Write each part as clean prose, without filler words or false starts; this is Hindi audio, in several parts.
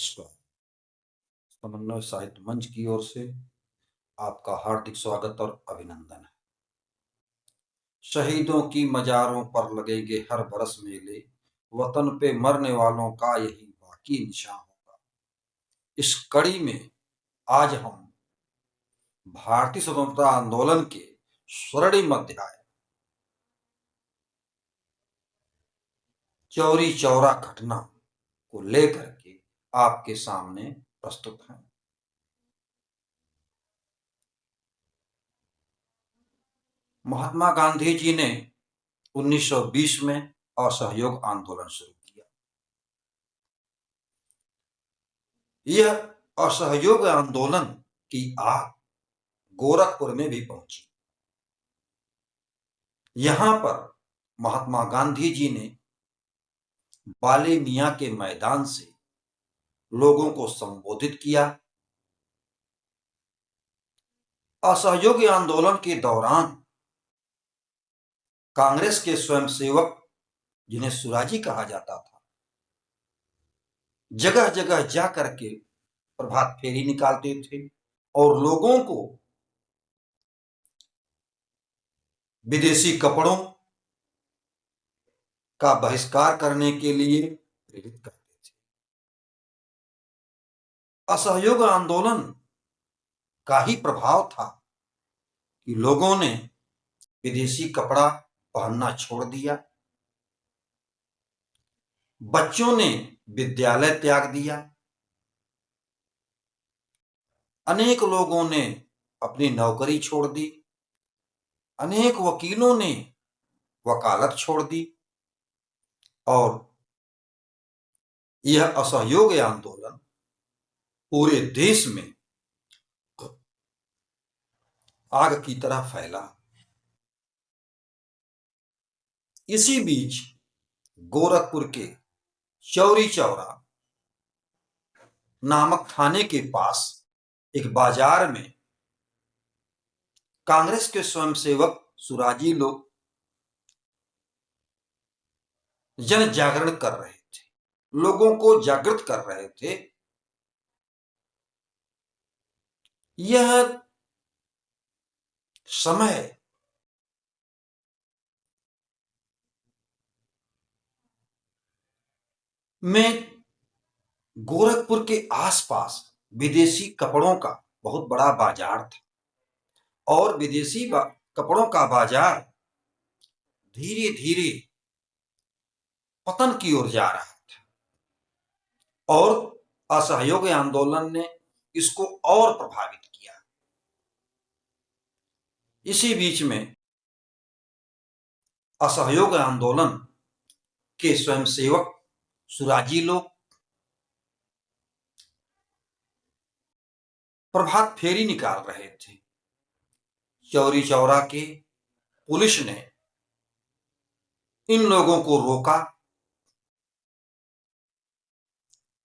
नमस्कार। समन्वय साहित्य मंच की ओर से आपका हार्दिक स्वागत और अभिनंदन है। शहीदों की मजारों पर लगेंगे हर बरस मेले, वतन पे मरने वालों का यही बाकी निशान होगा। इस कड़ी में आज हम भारतीय स्वतंत्रता आंदोलन के स्वर्णिम अध्याय चौरी चौरा घटना को लेकर के आपके सामने प्रस्तुत हैं। महात्मा गांधी जी ने 1920 में असहयोग आंदोलन शुरू किया। यह असहयोग आंदोलन की आग गोरखपुर में भी पहुंची। यहां पर महात्मा गांधी जी ने बाले मियां के मैदान से लोगों को संबोधित किया। असहयोग आंदोलन के दौरान कांग्रेस के स्वयंसेवक, जिन्हें सुराजी कहा जाता था, जगह जगह जाकर के प्रभात फेरी निकालते थे और लोगों को विदेशी कपड़ों का बहिष्कार करने के लिए प्रेरित करते थे। असहयोग आंदोलन का ही प्रभाव था कि लोगों ने विदेशी कपड़ा पहनना छोड़ दिया, बच्चों ने विद्यालय त्याग दिया, अनेक लोगों ने अपनी नौकरी छोड़ दी, अनेक वकीलों ने वकालत छोड़ दी और यह असहयोग आंदोलन पूरे देश में आग की तरह फैला। इसी बीच गोरखपुर के चौरी चौरा नामक थाने के पास एक बाजार में कांग्रेस के स्वयंसेवक सुराजी लोग जन जागरण कर रहे थे, लोगों को जागृत कर रहे थे। यह समय में गोरखपुर के आसपास विदेशी कपड़ों का बहुत बड़ा बाजार था और विदेशी कपड़ों का बाजार धीरे धीरे पतन की ओर जा रहा था और असहयोग आंदोलन ने इसको और प्रभावित किया। इसी बीच में असहयोग आंदोलन के स्वयंसेवक सुराजी लोग प्रभात फेरी निकाल रहे थे। चौरी चौरा के पुलिस ने इन लोगों को रोका।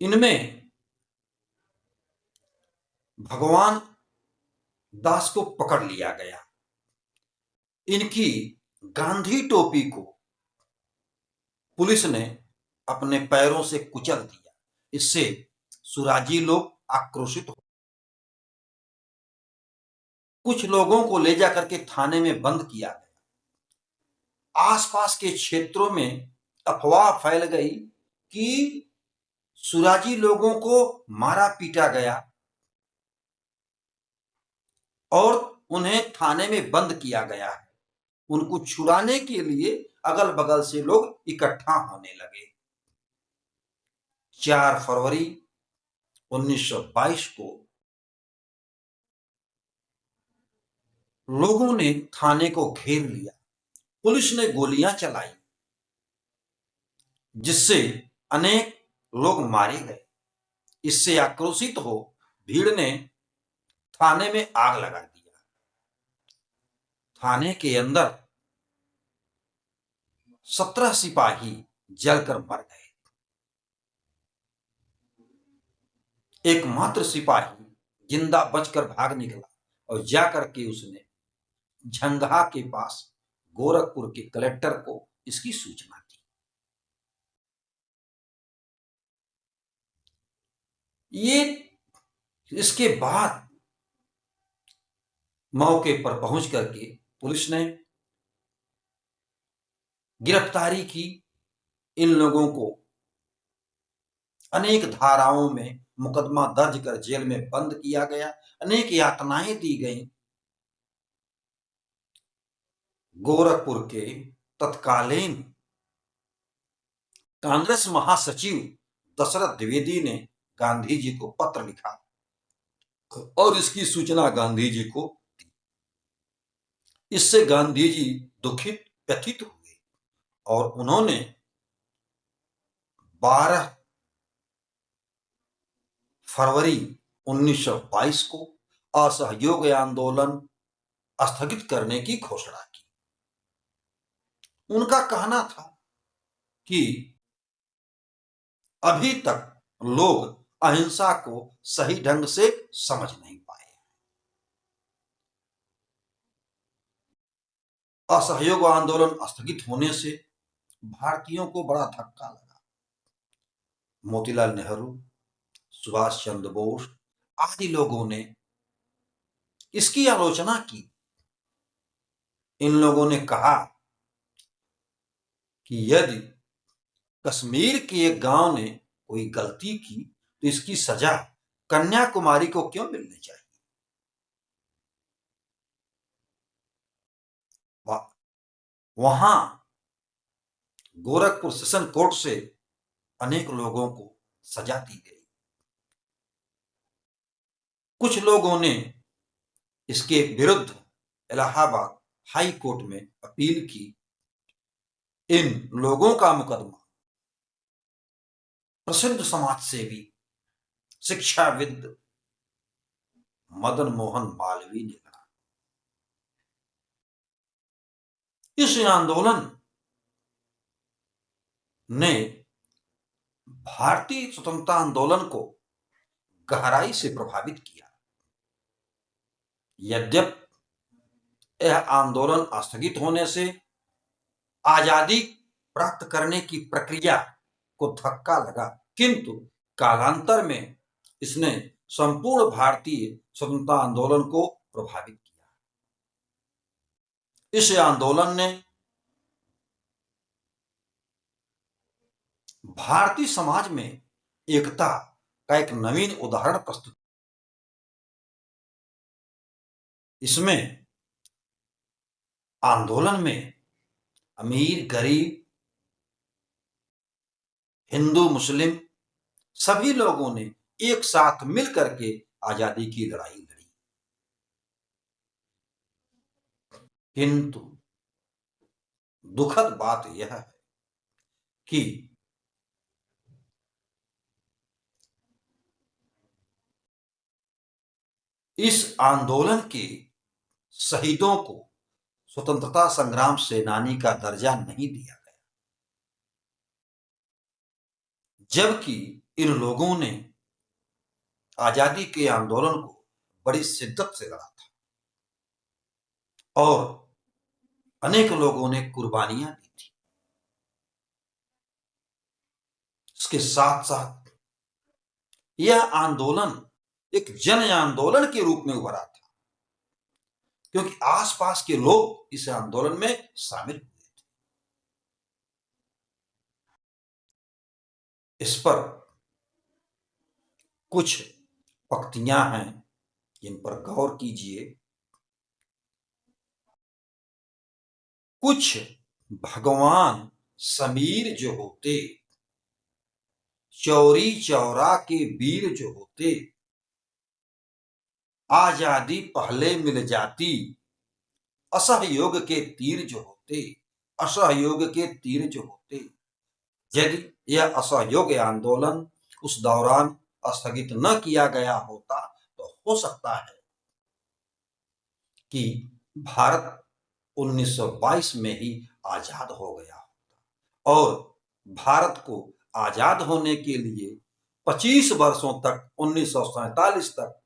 इनमें भगवान दास को पकड़ लिया गया। इनकी गांधी टोपी को पुलिस ने अपने पैरों से कुचल दिया। इससे सुराजी लोग आक्रोशित हो, कुछ लोगों को ले जाकर के थाने में बंद किया गया। आसपास के क्षेत्रों में अफवाह फैल गई कि सुराजी लोगों को मारा पीटा गया और उन्हें थाने में बंद किया गया है। उनको छुड़ाने के लिए अगल बगल से लोग इकट्ठा होने लगे। 4 फरवरी 1922 को लोगों ने थाने को घेर लिया। पुलिस ने गोलियां चलाई, जिससे अनेक लोग मारे गए। इससे आक्रोशित हो भीड़ ने थाने में आग लगा दिया। थाने के अंदर 17 सिपाही जलकर मर गए। एकमात्र सिपाही जिंदा बचकर भाग निकला और जाकर के उसने झंगहा के पास गोरखपुर के कलेक्टर को इसकी सूचना दी। ये इसके बाद मौके पर पहुंच करके पुलिस ने गिरफ्तारी की। इन लोगों को अनेक धाराओं में मुकदमा दर्ज कर जेल में बंद किया गया, अनेक यातनाएं दी गईं। गोरखपुर के तत्कालीन कांग्रेस महासचिव दशरथ द्विवेदी ने गांधी जी को पत्र लिखा और इसकी सूचना गांधी जी को। इससे गांधी जी दुखित व्यथित हुए और उन्होंने 12 फरवरी 1922 को असहयोग आंदोलन स्थगित करने की घोषणा की। उनका कहना था कि अभी तक लोग अहिंसा को सही ढंग से समझ नहीं पाए। असहयोग आंदोलन स्थगित होने से भारतीयों को बड़ा धक्का लगा। मोतीलाल नेहरू, सुभाष चंद्र बोस आदि लोगों ने इसकी आलोचना की। इन लोगों ने कहा कि यदि कश्मीर के एक गांव ने कोई गलती की तो इसकी सजा कन्याकुमारी को क्यों मिलनी चाहिए। वहां गोरखपुर सेशन कोर्ट से अनेक लोगों को सजा दी गई। कुछ लोगों ने इसके विरुद्ध इलाहाबाद हाई कोर्ट में अपील की। इन लोगों का मुकदमा प्रसिद्ध समाज सेवी शिक्षाविद मदन मोहन मालवीय ने लड़ा। इस आंदोलन ने भारतीय स्वतंत्रता आंदोलन को गहराई से प्रभावित किया। यद्यपि यह आंदोलन स्थगित होने से आजादी प्राप्त करने की प्रक्रिया को धक्का लगा, किंतु कालांतर में इसने संपूर्ण भारतीय स्वतंत्रता आंदोलन को प्रभावित किया। इस आंदोलन ने भारतीय समाज में एकता का एक नवीन उदाहरण प्रस्तुत। इसमें आंदोलन में अमीर गरीब हिंदू मुस्लिम सभी लोगों ने एक साथ मिलकर के आजादी की लड़ाई लड़ी। किंतु दुखद बात यह है कि इस आंदोलन के शहीदों को स्वतंत्रता संग्राम सेनानी का दर्जा नहीं दिया गया, जबकि इन लोगों ने आजादी के आंदोलन को बड़ी शिद्दत से लड़ा था और अनेक लोगों ने कुर्बानियां दी थी। इसके साथ साथ यह आंदोलन एक जन आंदोलन के रूप में उभरा था, क्योंकि आसपास के लोग इस आंदोलन में शामिल हुए थे। इस पर कुछ पंक्तियां हैं जिन पर गौर कीजिए। कुछ भगवान समीर जो होते, चौरी चौरा के वीर जो होते, आजादी पहले मिल जाती, असहयोग के तीर जो होते, असहयोग के तीर जो होते। यदि यह असहयोग आंदोलन उस दौरान स्थगित न किया गया होता तो हो सकता है कि भारत 1922 में ही आजाद हो गया होता और भारत को आजाद होने के लिए 25 वर्षों तक 1947 तक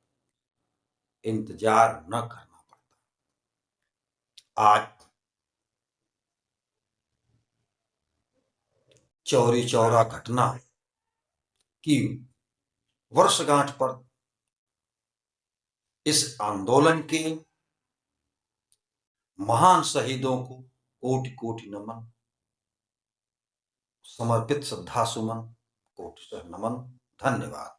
इंतजार न करना पड़ता। आज चौरी चौरा घटना की वर्षगांठ पर इस आंदोलन के महान शहीदों को कोटि कोटि नमन, समर्पित श्रद्धा सुमन, कोटि नमन। धन्यवाद।